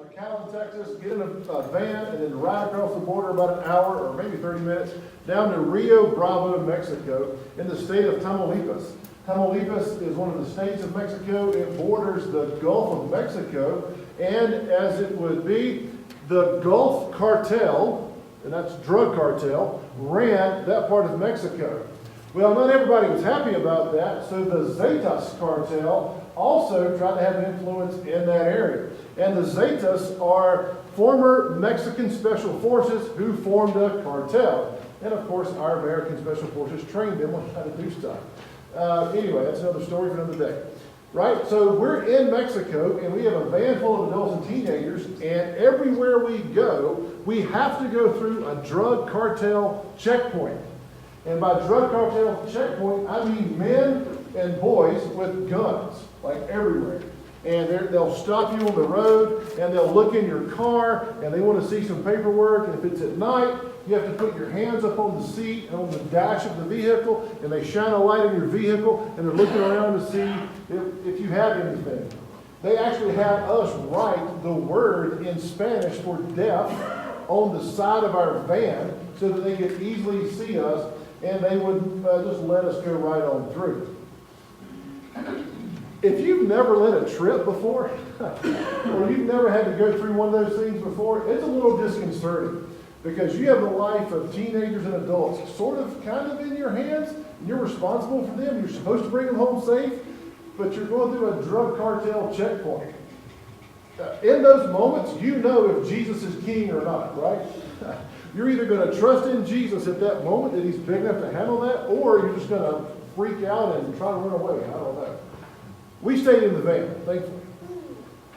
McAllen, Texas, get in a van, and then ride across the border about an hour or maybe 30 minutes down to Rio Bravo, Mexico, in the state of Tamaulipas. Tamaulipas is one of the states of Mexico. It borders the Gulf of Mexico, and as it would be, the Gulf Cartel, and that's drug cartel, ran that part of Mexico. Well, not everybody was happy about that, so the Zetas cartel also tried to have an influence in that area. And the Zetas are former Mexican special forces who formed a cartel. And of course, our American special forces trained them on how to do stuff. Anyway, that's another story for another day. Right? So we're in Mexico, and we have a van full of adults and teenagers, and everywhere we go, we have to go through a drug cartel checkpoint. And by drug cartel checkpoint, I mean men and boys with guns, like everywhere. And they'll stop you on the road, and they'll look in your car, and they want to see some paperwork. And if it's at night, you have to put your hands up on the seat and on the dash of the vehicle, and they shine a light in your vehicle, and they're looking around to see if you have anything. They actually had us write the word in Spanish for deaf on the side of our van so that they could easily see us, and they would just let us go right on through. If you've never led a trip before, or you've never had to go through one of those things before, it's a little disconcerting because you have the life of teenagers and adults sort of kind of in your hands, and you're responsible for them. You're supposed to bring them home safe, but you're going through a drug cartel checkpoint. In those moments, you know if Jesus is king or not, right? You're either going to trust in Jesus at that moment that he's big enough to handle that, or you're just going to freak out and try to run away. I don't know. We stayed in the van, thankfully.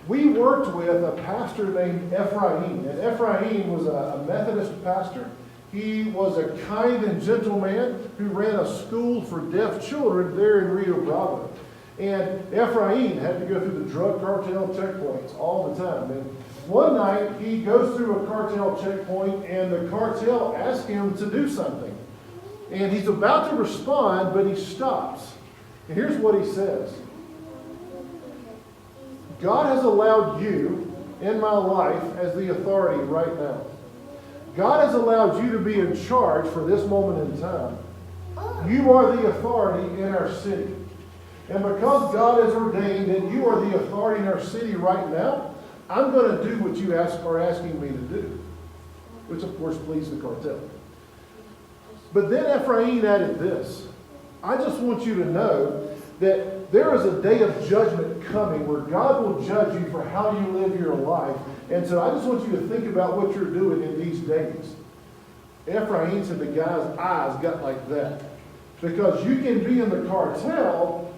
We worked with a pastor named Ephraim, and Ephraim was a Methodist pastor. He was a kind and gentle man who ran a school for deaf children there in Rio Bravo. And Ephraim had to go through the drug cartel checkpoints all the time. And one night, he goes through a cartel checkpoint, and the cartel asks him to do something. And he's about to respond, but he stops. And here's what he says. God has allowed you in my life as the authority right now. God has allowed you to be in charge for this moment in time. You are the authority in our city. And because God has ordained that you are the authority in our city right now, I'm going to do what you are asking me to do. Which of course pleased the cartel. But then Ephraim added this. I just want you to know that there is a day of judgment coming where God will judge you for how you live your life. And so I just want you to think about what you're doing in these days. Ephraim said the guy's eyes got like that. Because you can be in the cartel,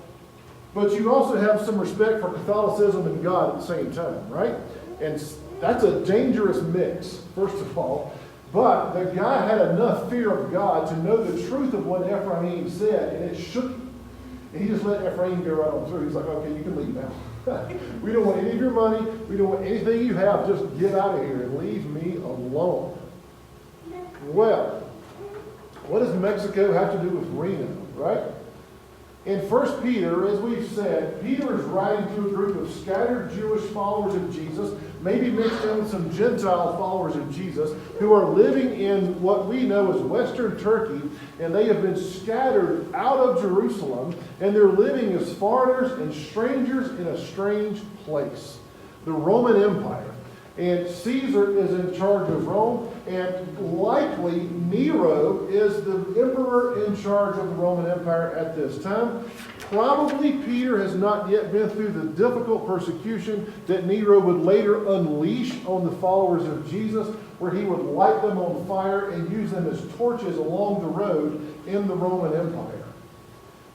but you also have some respect for Catholicism and God at the same time, right? And that's a dangerous mix, first of all. But the guy had enough fear of God to know the truth of what Ephraim said, and it shook him. And he just let Ephraim go right on through. He's like, okay, you can leave now. We don't want any of your money. We don't want anything you have. Just get out of here and leave me alone. Well, what does Mexico have to do with Reno, right? In 1 Peter, as we've said, Peter is writing to a group of scattered Jewish followers of Jesus, maybe mixed in with some Gentile followers of Jesus, who are living in what we know as Western Turkey, and they have been scattered out of Jerusalem, and they're living as foreigners and strangers in a strange place, the Roman Empire. And Caesar is in charge of Rome, and likely Nero is the emperor in charge of the Roman Empire at this time. Probably Peter has not yet been through the difficult persecution that Nero would later unleash on the followers of Jesus, where he would light them on fire and use them as torches along the road in the Roman Empire.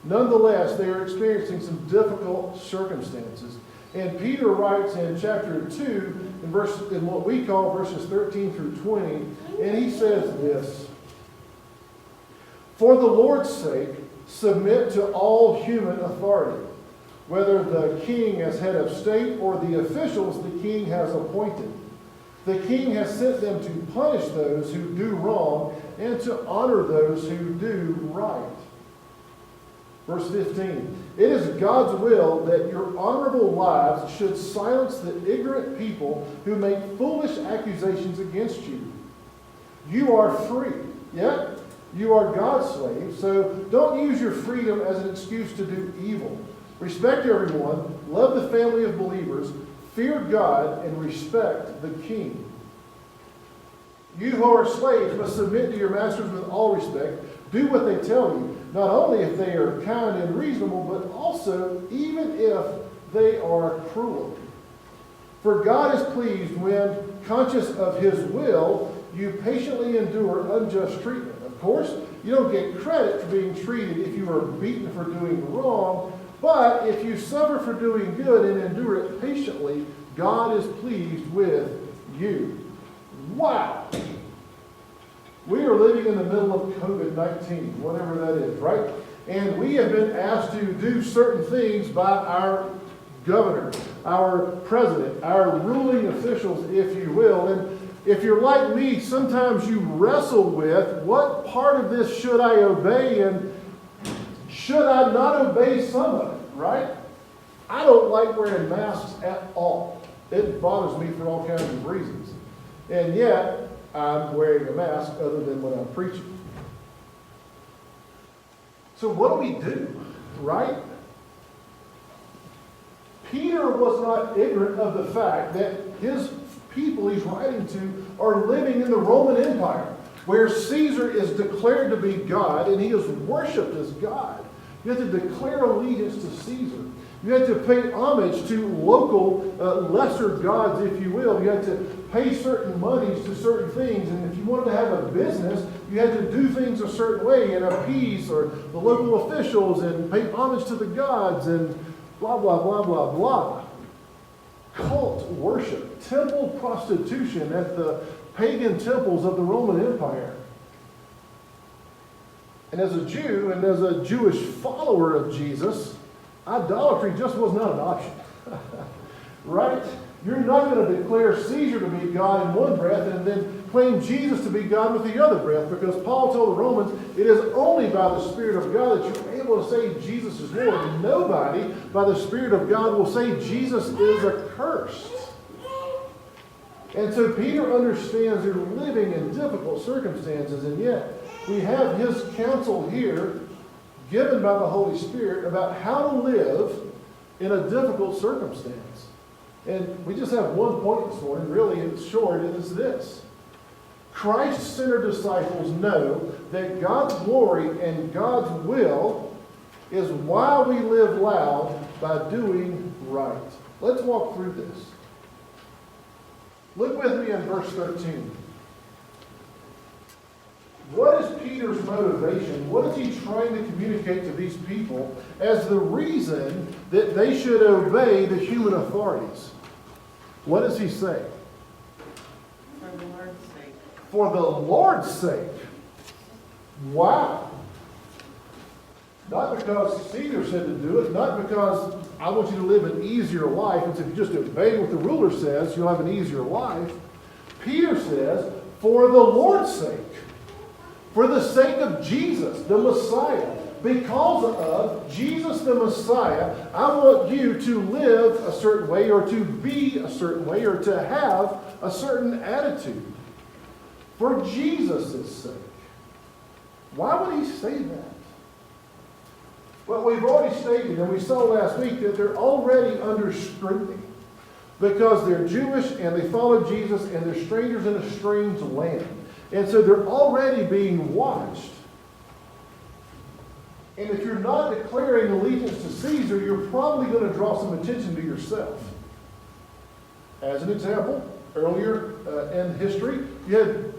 Nonetheless, they are experiencing some difficult circumstances. And Peter writes in chapter 2, in what we call verses 13 through 20, and he says this, for the Lord's sake, submit to all human authority, whether the king as head of state or the officials the king has appointed. The king has sent them to punish those who do wrong and to honor those who do right. Verse 15, it is God's will that your honorable lives should silence the ignorant people who make foolish accusations against you. You are free, yet you are God's slave, so don't use your freedom as an excuse to do evil. Respect everyone, love the family of believers, fear God, and respect the king. You who are slaves must submit to your masters with all respect. Do what they tell you, not only if they are kind and reasonable, but also even if they are cruel. For God is pleased when, conscious of his will, you patiently endure unjust treatment. Of course, you don't get credit for being treated if you are beaten for doing wrong, but if you suffer for doing good and endure it patiently, God is pleased with you. Wow! We are living in the middle of COVID-19, whatever that is, right? And we have been asked to do certain things by our governor, our president, our ruling officials, if you will. And if you're like me, sometimes you wrestle with what part of this should I obey and should I not obey some of it, right? I don't like wearing masks at all. It bothers me for all kinds of reasons. And yet, I'm wearing a mask other than when I'm preaching. So what do, right? Peter was not ignorant of the fact that his people he's writing to are living in the Roman Empire, where Caesar is declared to be God and he is worshipped as God. You have to declare allegiance to Caesar. You have to pay homage to local lesser gods, if you will. You have to pay certain monies to certain things. And if you wanted to have a business, you had to do things a certain way and appease or the local officials and pay homage to the gods and blah, blah, blah, blah, blah. Cult worship, temple prostitution at the pagan temples of the Roman Empire. And as a Jew and as a Jewish follower of Jesus, idolatry just was not an option. Right? You're not going to declare Caesar to be God in one breath and then claim Jesus to be God with the other breath, because Paul told the Romans, it is only by the Spirit of God that you're able to say Jesus is Lord. Nobody by the Spirit of God will say Jesus is accursed. And so Peter understands they're living in difficult circumstances, and yet we have his counsel here given by the Holy Spirit about how to live in a difficult circumstance. And we just have one point this morning, really it's short, and it's this. Christ-centered disciples know that God's glory and God's will is why we live loud by doing right. Let's walk through this. Look with me in verse 13. What is Peter's motivation? What is he trying to communicate to these people as the reason that they should obey the human authorities? What does he say? For the Lord's sake. For the Lord's sake. Wow. Not because Caesar said to do it, not because I want you to live an easier life, and so if you just obey what the ruler says, you'll have an easier life. Peter says, for the Lord's sake. For the sake of Jesus, the Messiah. Because of Jesus the Messiah, I want you to live a certain way, or to be a certain way, or to have a certain attitude. For Jesus' sake. Why would he say that? Well, we've already stated, and we saw last week, that they're already under scrutiny. Because they're Jewish, and they follow Jesus, and they're strangers in a strange land. And so they're already being watched. And if you're not declaring allegiance to Caesar, you're probably going to draw some attention to yourself. As an example, earlier in history, you had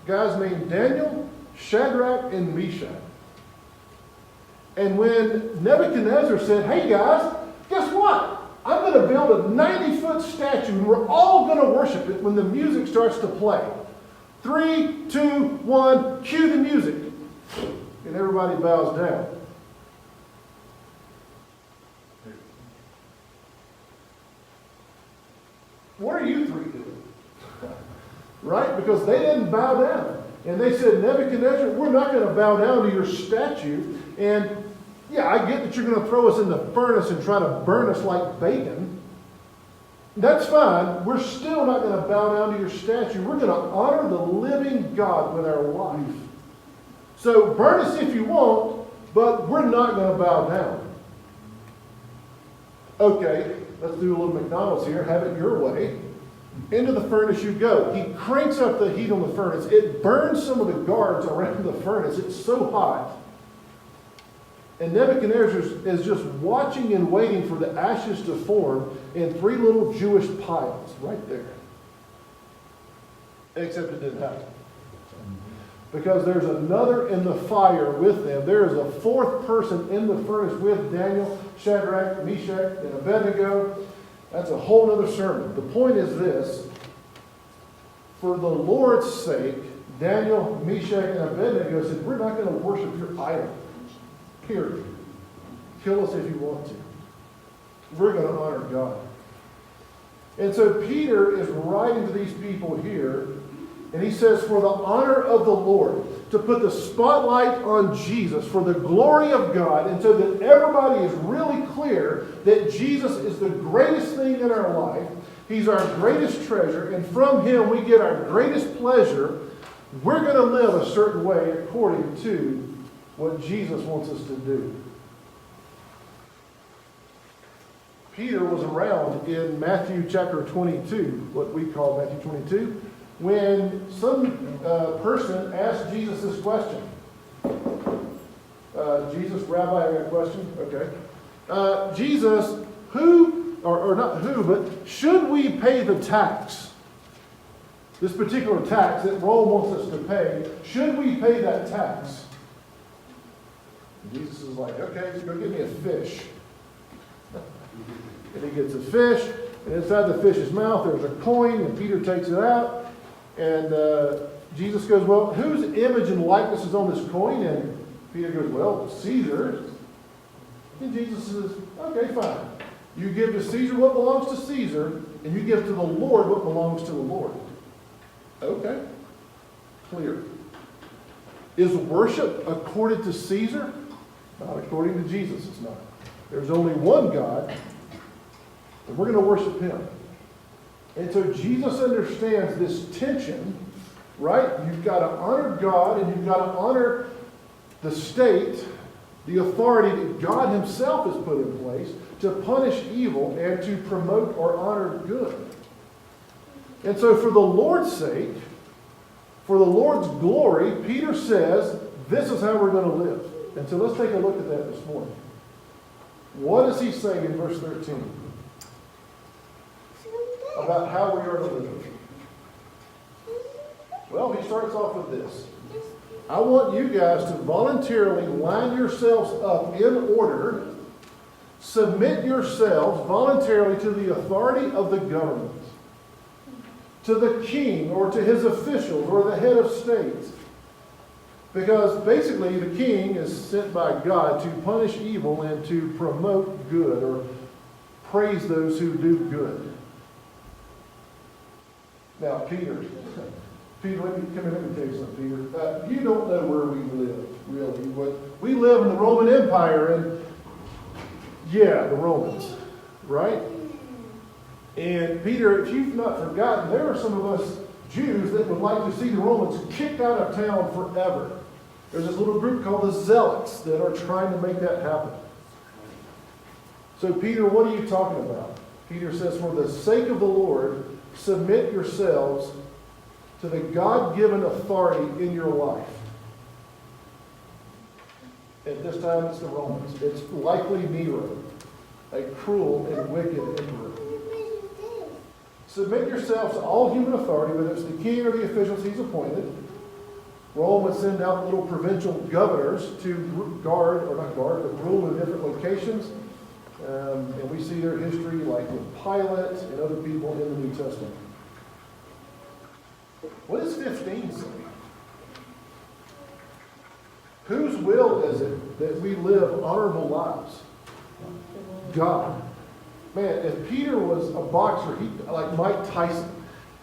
guys named Daniel, Shadrach, and Meshach. And when Nebuchadnezzar said, hey guys, guess what? I'm going to build a 90-foot statue and we're all going to worship it when the music starts to play. 3, 2, 1, cue the music. And everybody bows down. What are you three doing? Right? Because they didn't bow down. And they said, Nebuchadnezzar, we're not going to bow down to your statue. And, Yeah, I get that you're going to throw us in the furnace and try to burn us like bacon. That's fine. We're still not going to bow down to your statue. We're going to honor the living God with our life. So burn us if you want, but we're not going to bow down. Okay, let's do a little McDonald's here. Have it your way. Into the furnace you go. He cranks up the heat on the furnace. It burns some of the guards around the furnace. It's so hot. And Nebuchadnezzar is just watching and waiting for the ashes to form in 3 little Jewish piles right there. Except it didn't happen. Because there's another in the fire with them. There is a 4th person in the furnace with Daniel, Shadrach, Meshach, and Abednego. That's a whole other sermon. The point is this. For the Lord's sake, Daniel, Meshach, and Abednego said, we're not going to worship your idol. Period. Kill us if you want to. We're going to honor God. And so Peter is writing to these people here, and he says, for the honor of the Lord, to put the spotlight on Jesus, for the glory of God, and so that everybody is really clear that Jesus is the greatest thing in our life. He's our greatest treasure, and from him we get our greatest pleasure. We're going to live a certain way according to what Jesus wants us to do. Peter was around in Matthew chapter 22, what we call Matthew 22, when some person asked Jesus this question. Jesus, Rabbi, I got a question. Okay. Jesus, who, or not who, but should we pay the tax? This particular tax that Rome wants us to pay, should we pay that tax? Jesus is like, okay, go get me a fish. And he gets a fish, and inside the fish's mouth there's a coin, and Peter takes it out. And Jesus goes, well, whose image and likeness is on this coin? And Peter goes, well, Caesar. And Jesus says, okay, fine. You give to Caesar what belongs to Caesar, and you give to the Lord what belongs to the Lord. Okay. Clear. Is worship according to Caesar? Not according to Jesus, it's not. There's only one God, and we're going to worship him. And so Jesus understands this tension, right? You've got to honor God, and you've got to honor the state, the authority that God himself has put in place to punish evil and to promote or honor good. And so for the Lord's sake, for the Lord's glory, Peter says, this is how we're going to live. And so let's take a look at that this morning. What does he say in verse 13? About how we are to live. Well, he starts off with this. I want you guys to voluntarily line yourselves up in order, submit yourselves voluntarily to the authority of the government, to the king or to his officials or the head of state. Because basically the king is sent by God to punish evil and to promote good or praise those who do good. Now, Peter, let me tell you something, Peter. You don't know where we live, really. We live in the Roman Empire, and yeah, the Romans, right? And Peter, if you've not forgotten, there are some of us Jews that would like to see the Romans kicked out of town forever. There's this little group called the Zealots that are trying to make that happen. So, Peter, what are you talking about? Peter says, for the sake of the Lord, submit yourselves to the God-given authority in your life. At this time, it's the Romans. It's likely Nero, a cruel and wicked emperor. Submit yourselves to all human authority, whether it's the king or the officials he's appointed. Rome would send out little provincial governors to rule in different locations. And we see their history like with Pilate and other people in the New Testament. What does 15 say? Whose will is it that we live honorable lives? God. Man, if Peter was a boxer, like Mike Tyson,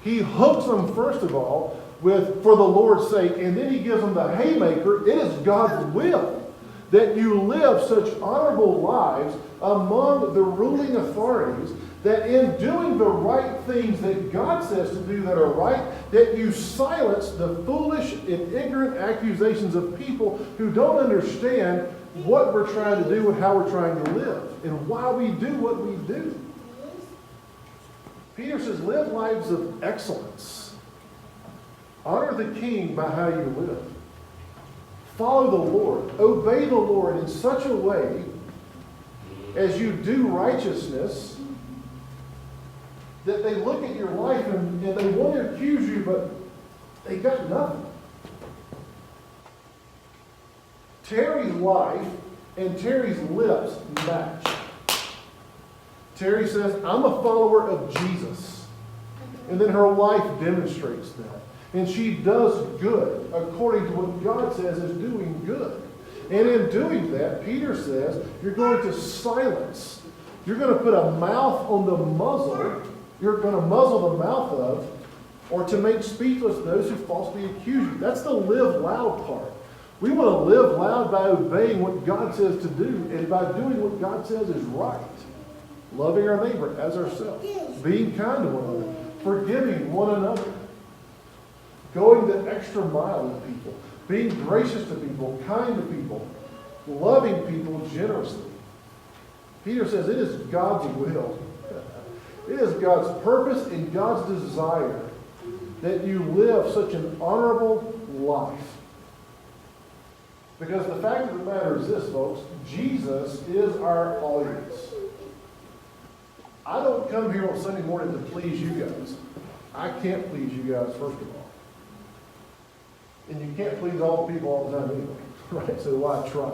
he hooks them first of all with, for the Lord's sake, and then he gives them the haymaker. It is God's will that you live such honorable lives among the ruling authorities, that in doing the right things that God says to do that are right, that you silence the foolish and ignorant accusations of people who don't understand what we're trying to do and how we're trying to live and why we do what we do. Peter says, live lives of excellence. Honor the king by how you live. Follow the Lord. Obey the Lord in such a way as you do righteousness that they look at your life and they want to accuse you, but they got nothing. Terry's life and Terry's lips match. Terry says, I'm a follower of Jesus. And then her life demonstrates that. And she does good according to what God says is doing good. And in doing that, Peter says, you're going to silence. You're going to put a mouth on the muzzle. You're going to muzzle the mouth of, or to make speechless those who falsely accuse you. That's the live loud part. We want to live loud by obeying what God says to do and by doing what God says is right. Loving our neighbor as ourselves. Being kind to one another. Forgiving one another. Going the extra mile with people. Being gracious to people. Kind to people. Loving people generously. Peter says it is God's will. It is God's purpose and God's desire that you live such an honorable life. Because the fact of the matter is this, folks. Jesus is our audience. I don't come here on Sunday morning to please you guys. I can't please you guys, first of all. And you can't please all the people all the time anyway. Right? So why try?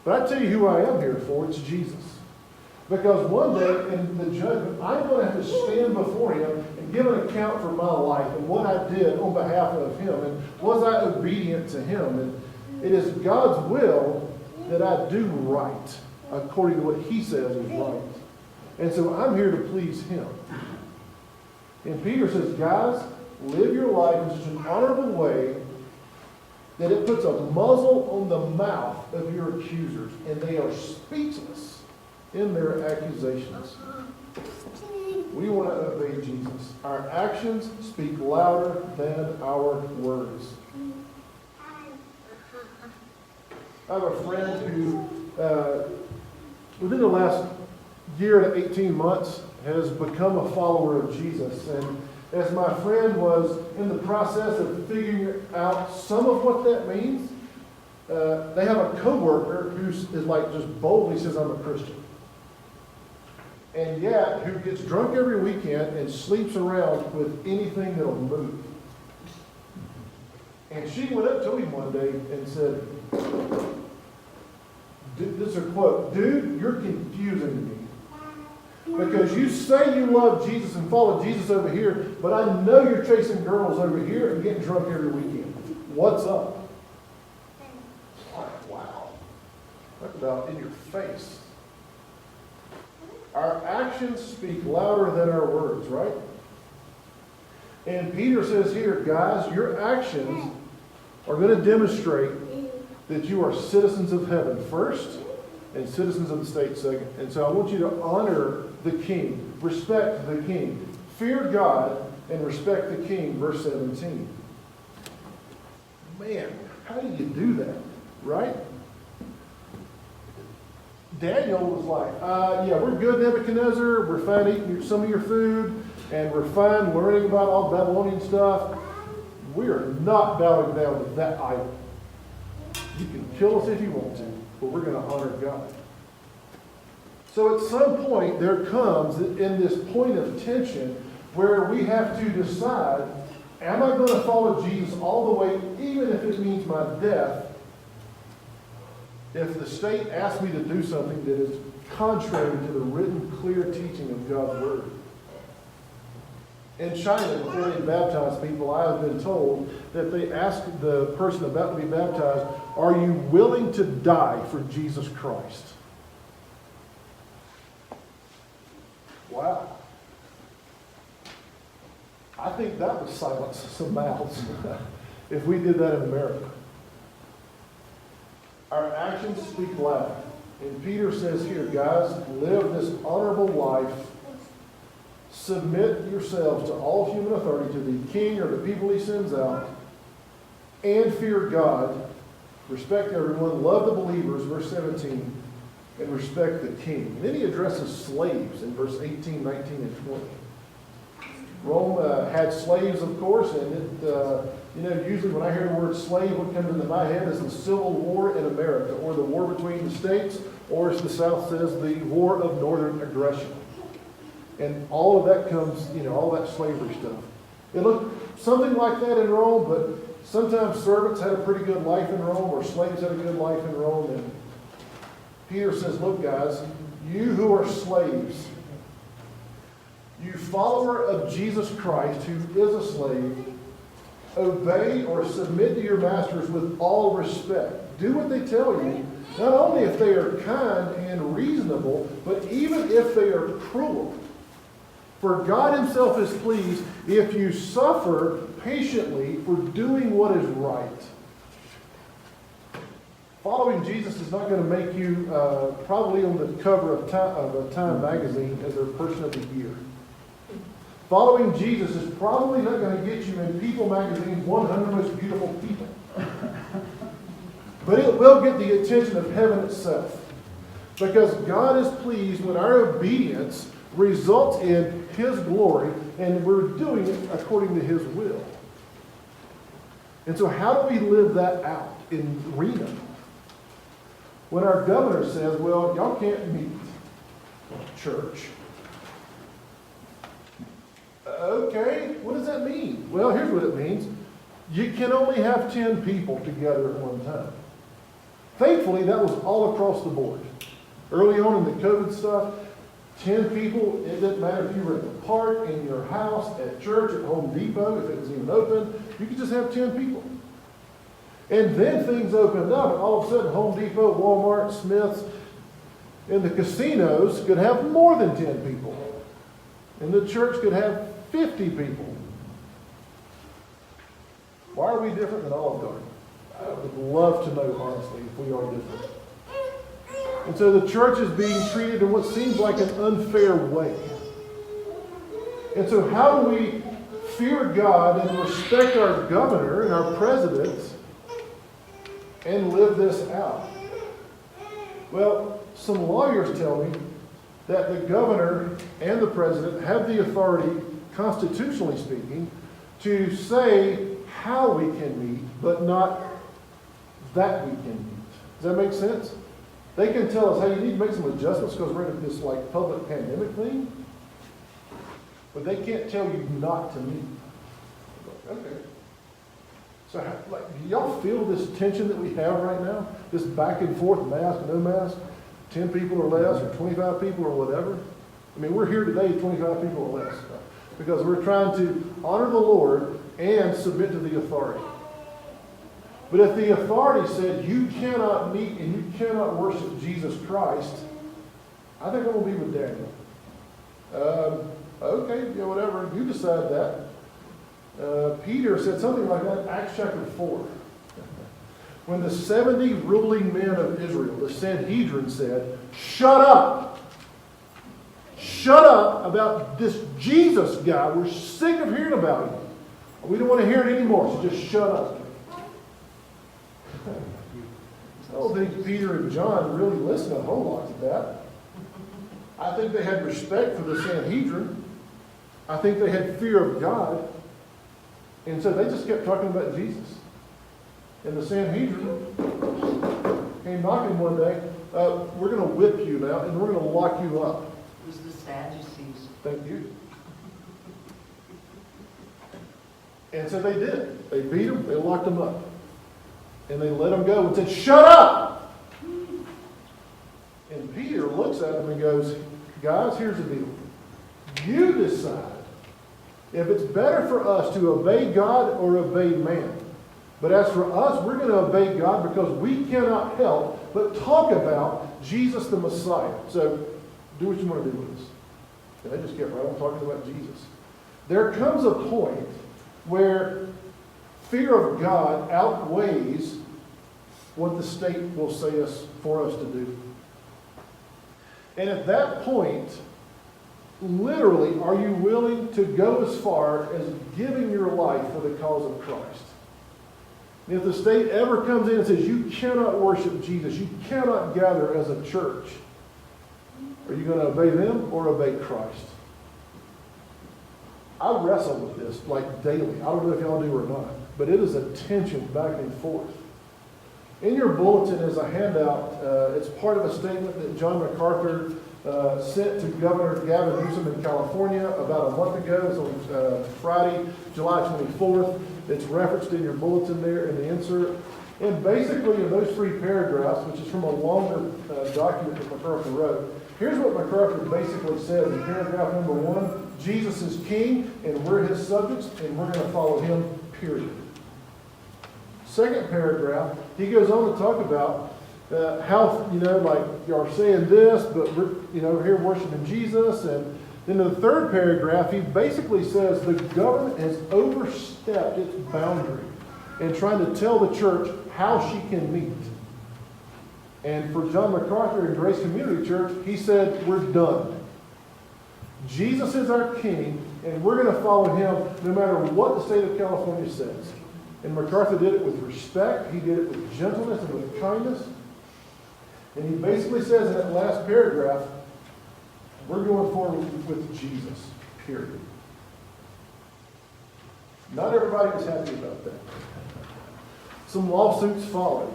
But I tell you who I am here for. It's Jesus. Because one day in the judgment, I'm going to have to stand before him and give an account for my life and what I did on behalf of him. And was I obedient to him? And it is God's will that I do right according to what he says is right. And so I'm here to please him. And Peter says, guys, live your life in such an honorable way that it puts a muzzle on the mouth of your accusers, and they are speechless in their accusations. We want to obey Jesus. Our actions speak louder than our words. I have a friend who, within the last year to 18 months, has become a follower of Jesus. And as my friend was in the process of figuring out some of what that means, they have a coworker who is like just boldly says, I'm a Christian. And yet, who gets drunk every weekend and sleeps around with anything that'll move. And she went up to him one day and said, this is a quote, dude, you're confusing me. Because you say you love Jesus and follow Jesus over here, but I know you're chasing girls over here and getting drunk every weekend. What's up? Wow. Talk about in your face. Our actions speak louder than our words, right? And Peter says here, guys, your actions are going to demonstrate that you are citizens of heaven first and citizens of the state second. And so I want you to honor the king, respect the king, fear God, and respect the king, verse 17. Man, how do you do that, right? Daniel was like, yeah, we're good, Nebuchadnezzar. We're fine eating some of your food, and we're fine learning about all Babylonian stuff. We are not bowing down to that idol. You can kill us if you want to, but we're going to honor God. So at some point, there comes in this point of tension where we have to decide, am I going to follow Jesus all the way, even if it means my death, if the state asks me to do something that is contrary to the written, clear teaching of God's Word? In China, before they baptize people, I have been told that they ask the person about to be baptized, are you willing to die for Jesus Christ? Wow. I think that would silence some mouths if we did that in America. Our actions speak loud. And Peter says here, guys, live this honorable life. Submit yourselves to all human authority, to the king or the people he sends out, and fear God. Respect everyone. Love the believers, verse 17, and respect the king. And then he addresses slaves in verse 18, 19, and 20. Rome had slaves, of course, and usually when I hear the word slave, what comes into my head is the Civil War in America, or the war between the states, or as the South says, the War of Northern Aggression. And all of that comes, all that slavery stuff. It looked something like that in Rome, but sometimes servants had a pretty good life in Rome, or slaves had a good life in Rome. And Peter says, look, guys, you who are slaves, you follower of Jesus Christ who is a slave, obey or submit to your masters with all respect. Do what they tell you, not only if they are kind and reasonable, but even if they are cruel. For God himself is pleased if you suffer patiently for doing what is right. Following Jesus is not going to make you probably on the cover of a Time magazine as their person of the year. Following Jesus is probably not going to get you in People magazine's 100 most beautiful people. But it will get the attention of heaven itself. Because God is pleased when our obedience results in his glory, and we're doing it according to his will. And so how do we live that out in Reno? When our governor says, well, y'all can't meet church. Okay, what does that mean? Well, here's what it means. You can only have 10 people together at one time. Thankfully, that was all across the board. Early on in the COVID stuff, 10 people, it didn't matter if you were at the park, in your house, at church, at Home Depot, if it was even open, you could just have 10 people. And then things opened up, and all of a sudden Home Depot, Walmart, Smith's, and the casinos could have more than 10 people. And the church could have 50 people. Why are we different than Olive Garden? I would love to know, honestly, if we are different. And so the church is being treated in what seems like an unfair way. And so how do we fear God and respect our governor and our presidents and live this out? Well, some lawyers tell me that the governor and the president have the authority, constitutionally speaking, to say how we can meet, but not that we can meet. Does that make sense? They can tell us, hey, you need to make some adjustments because we're in this public pandemic thing, but they can't tell you not to meet. Okay. So, do y'all feel this tension that we have right now? This back and forth, mask, no mask, 10 people or less, or 25 people or whatever? I mean, we're here today, 25 people or less, because we're trying to honor the Lord and submit to the authority. But if the authority said you cannot meet and you cannot worship Jesus Christ, I think I'm going to be with Daniel. Okay, whatever, you decide that. Peter said something like that in Acts chapter 4. When the 70 ruling men of Israel, the Sanhedrin, said, shut up! Shut up about this Jesus guy. We're sick of hearing about him. We don't want to hear it anymore, so just shut up. I don't think Peter and John really listened a whole lot to that. I think they had respect for the Sanhedrin. I think they had fear of God. And so they just kept talking about Jesus. And the Sanhedrin came knocking one day, we're going to whip you now, and we're going to lock you up. It was the Sadducees. Thank you. And so they did. They beat him, they locked him up. And they let him go and said, shut up! And Peter looks at them and goes, guys, here's the deal. You decide if it's better for us to obey God or obey man. But as for us, we're going to obey God because we cannot help but talk about Jesus the Messiah. So do what you want to do with us. And they just kept right on talking about Jesus. There comes a point where fear of God outweighs what the state will say for us to do. And at that point, literally, are you willing to go as far as giving your life for the cause of Christ? And if the state ever comes in and says, you cannot worship Jesus, you cannot gather as a church, are you going to obey them or obey Christ? I wrestle with this like daily. I don't know if y'all do or not, but it is a tension back and forth. In your bulletin is a handout. It's part of a statement that John MacArthur sent to Governor Gavin Newsom in California about a month ago. It was on Friday, July 24th. It's referenced in your bulletin there in the insert. And basically in those 3 paragraphs, which is from a longer document that MacArthur wrote, here's what MacArthur basically says in paragraph number 1. Jesus is king, and we're his subjects, and we're going to follow him, period. Second paragraph, he goes on to talk about how, like, you're saying this, but we're, here worshiping Jesus. And then in the third paragraph, he basically says the government has overstepped its boundary in trying to tell the church how she can meet. And for John MacArthur and Grace Community Church, he said, we're done. Jesus is our king, and we're going to follow him no matter what the state of California says. And MacArthur did it with respect. He did it with gentleness and with kindness. And he basically says in that last paragraph, we're going forward with Jesus, period. Not everybody was happy about that. Some lawsuits followed.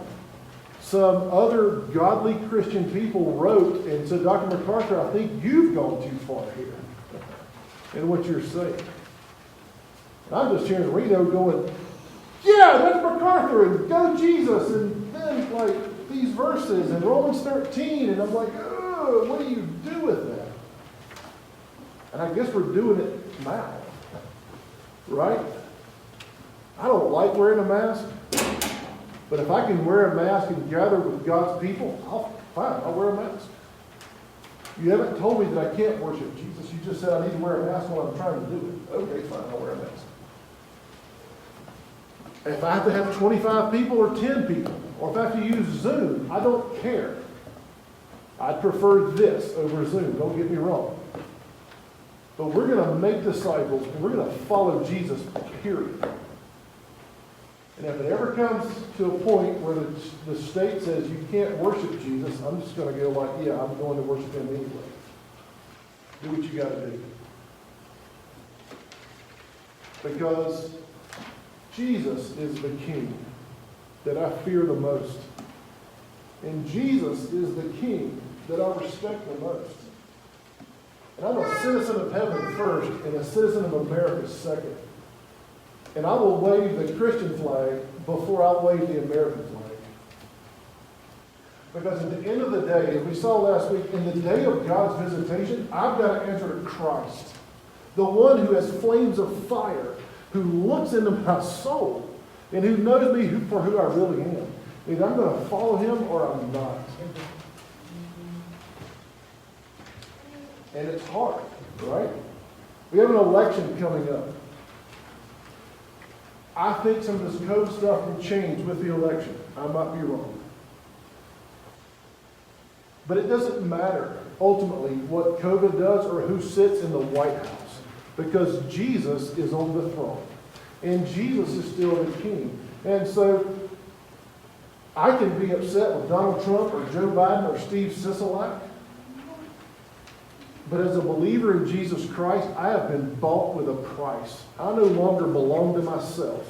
Some other godly Christian people wrote and said, Dr. MacArthur, I think you've gone too far here in what you're saying. And I'm just hearing Reno going, yeah, that's MacArthur, and go Jesus, and then like these verses and Romans 13, and I'm like, oh, what do you do with that? And I guess we're doing it now, right? I don't like wearing a mask, but if I can wear a mask and gather with God's people, I'll wear a mask. You haven't told me that I can't worship Jesus. You just said I need to wear a mask while I'm trying to do it. Okay, fine, I'll wear a mask. If I have to have 25 people or 10 people, or if I have to use Zoom, I don't care. I'd prefer this over Zoom, don't get me wrong. But we're going to make disciples, and we're going to follow Jesus, period. And if it ever comes to a point where the state says you can't worship Jesus, I'm just going to go like, yeah, I'm going to worship him anyway. Do what you got to do. Because Jesus is the king that I fear the most. And Jesus is the king that I respect the most. And I'm a citizen of heaven first and a citizen of America second. And I will wave the Christian flag before I wave the American flag. Because at the end of the day, as we saw last week, in the day of God's visitation, I've got to answer to Christ. The one who has flames of fire, who looks into my soul, and who knows me for who I really am. Either I'm going to follow him or I'm not. And it's hard, right? We have an election coming up. I think some of this code stuff will change with the election. I might be wrong. But it doesn't matter, ultimately, what COVID does or who sits in the White House. Because Jesus is on the throne. And Jesus is still the king. And so, I can be upset with Donald Trump or Joe Biden or Steve Sisolak. But as a believer in Jesus Christ, I have been bought with a price. I no longer belong to myself.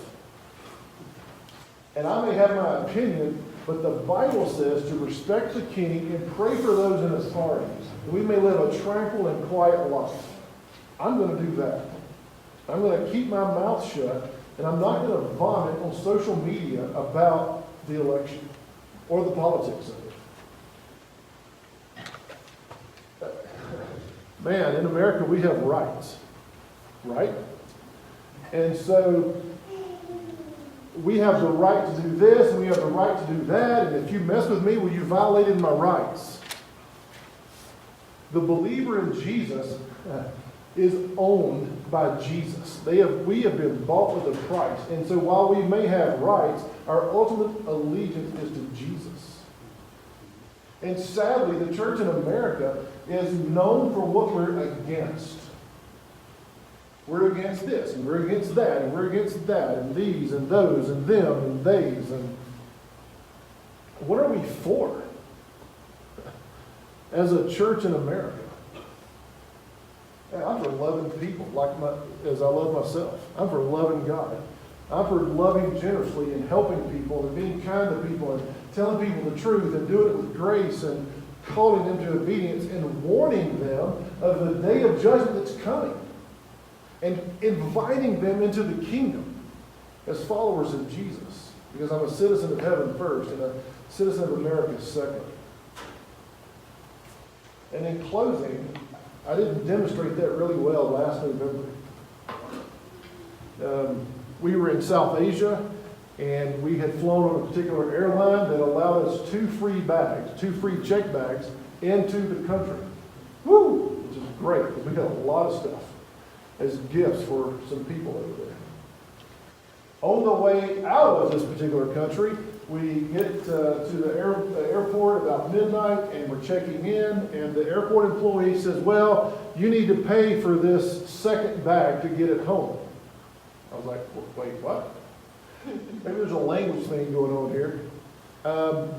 And I may have my opinion, but the Bible says to respect the king and pray for those in authority, that we may live a tranquil and quiet life. I'm going to do that. I'm going to keep my mouth shut, and I'm not going to vomit on social media about the election or the politics of it. Man, in America we have rights, right? And so we have the right to do this, and we have the right to do that, and if you mess with me, well, you violated my rights. The believer in Jesus is owned by Jesus. We have been bought with a price. And so while we may have rights, our ultimate allegiance is to Jesus. And sadly, the church in America is known for what we're against. We're against this, and we're against that, and we're against that, and these, and those, and them, and theys. And what are we for as a church in America? I'm for loving people as I love myself. I'm for loving God. I'm for loving generously and helping people and being kind to people and telling people the truth and doing it with grace and calling them to obedience and warning them of the day of judgment that's coming and inviting them into the kingdom as followers of Jesus, because I'm a citizen of heaven first and a citizen of America second. And in closing, I didn't demonstrate that really well last November. We were in South Asia, and we had flown on a particular airline that allowed us 2 free bags, 2 free check bags into the country. Woo! Which is great, because we got a lot of stuff as gifts for some people over there. On the way out of this particular country, we get to the airport about midnight, and we're checking in, and the airport employee says, well, you need to pay for this second bag to get it home. I was like, wait, what? Maybe there's a language thing going on here.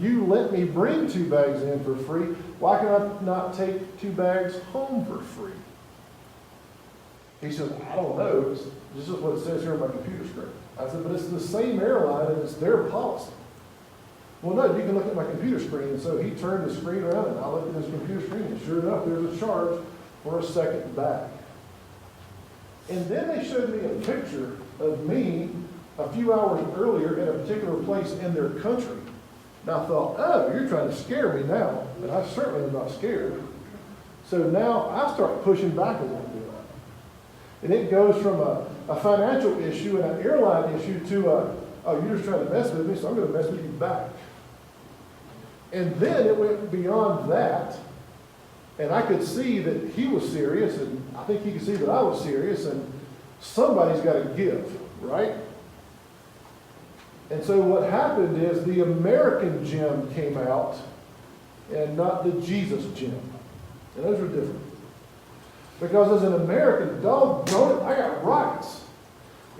You let me bring 2 bags in for free. Why can I not take 2 bags home for free? He said, I don't know. This is what it says here on my computer screen. I said, but it's the same airline and it's their policy. Well, no, you can look at my computer screen. And so he turned the screen around and I looked at his computer screen, and sure enough, there's a charge for a second bag. And then they showed me a picture of me a few hours earlier in a particular place in their country. And I thought, oh, you're trying to scare me now. But I certainly am not scared. So now I start pushing back a little bit. And it goes from a financial issue and an airline issue to oh, you're just trying to mess with me, so I'm going to mess with you back. And then it went beyond that. And I could see that he was serious, and I think he could see that I was serious, and somebody's got to give, right? And so what happened is the American Jim came out, and not the Jesus Jim. And those are different. Because as an American, doggone it, I got rights.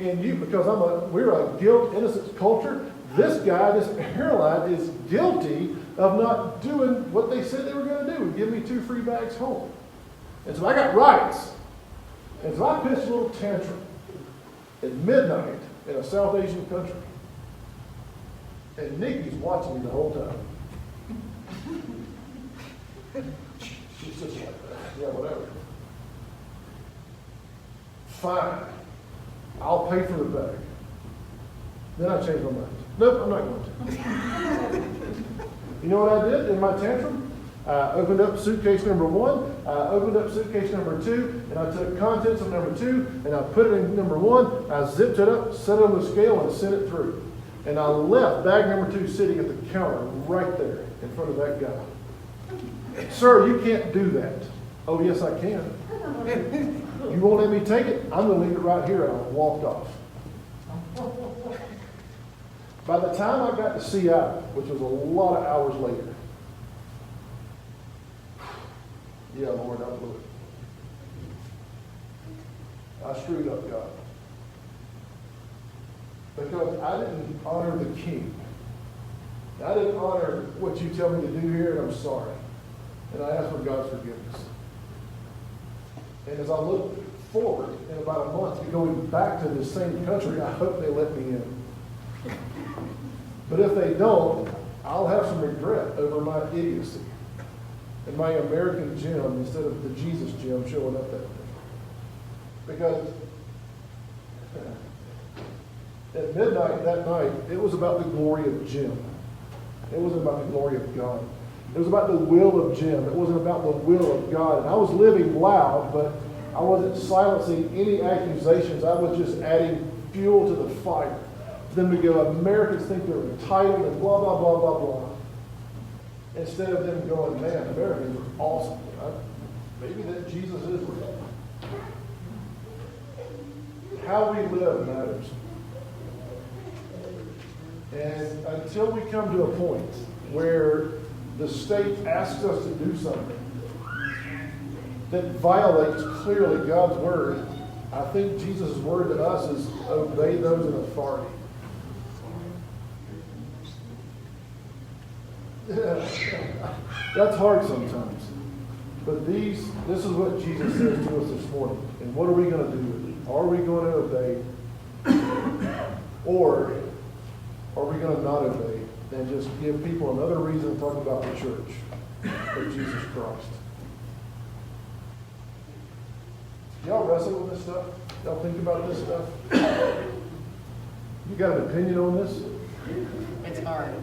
And because we're a guilt innocence culture, this guy, this airline, is guilty of not doing what they said they were going to do and give me 2 free bags home. And so I got rights. And so I pitched a little tantrum at midnight in a South Asian country. And Nikki's watching me the whole time. She's just like, yeah, whatever. Fine. I'll pay for the bag. Then I changed my mind. Nope, I'm not going to. You know what I did in my tantrum? I opened up suitcase number 1, I opened up suitcase number 2, and I took contents of number 2, and I put it in number 1, I zipped it up, set it on the scale, and sent it through. And I left bag number 2 sitting at the counter right there in front of that guy. Sir, you can't do that. Oh, yes, I can. You won't let me take it? I'm going to leave it right here. And I walked off. By the time I got to Seattle, which was a lot of hours later, yeah, Lord, I blew it. I screwed up, God. Because I didn't honor the King. I didn't honor what you tell me to do here, and I'm sorry. And I ask for God's forgiveness. And as I look forward in about a month to going back to this same country, I hope they let me in. But if they don't, I'll have some regret over my idiocy and my American Jim instead of the Jesus Jim showing up that day. Because at midnight that night, it was about the glory of Jim. It wasn't about the glory of God. It was about the will of Jim. It wasn't about the will of God. And I was living loud, but I wasn't silencing any accusations. I was just adding fuel to the fire. Them to go, Americans think they're entitled and blah, blah, blah, blah, blah. Instead of them going, man, Americans are awesome. Maybe that Jesus is real. how we live matters. And until we come to a point where the state asks us to do something that violates clearly God's word, I think Jesus' word to us is obey those in authority. That's hard sometimes. But this is what Jesus says to us this morning. And what are we going to do with it? Are we going to obey? Or are we going to not obey and just give people another reason to talk about the church of Jesus Christ? Y'all wrestle with this stuff? Y'all think about this stuff? You got an opinion on this? It's hard.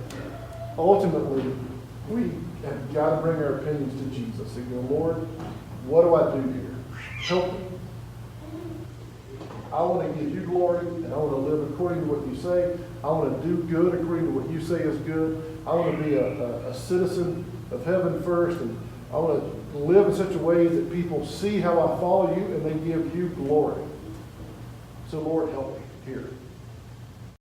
Ultimately, we have got to bring our opinions to Jesus and go, Lord, what do I do here? Help me. I want to give you glory, and I want to live according to what you say. I want to do good according to what you say is good. I want to be a citizen of heaven first, and I want to live in such a way that people see how I follow you and they give you glory. So, Lord, help me.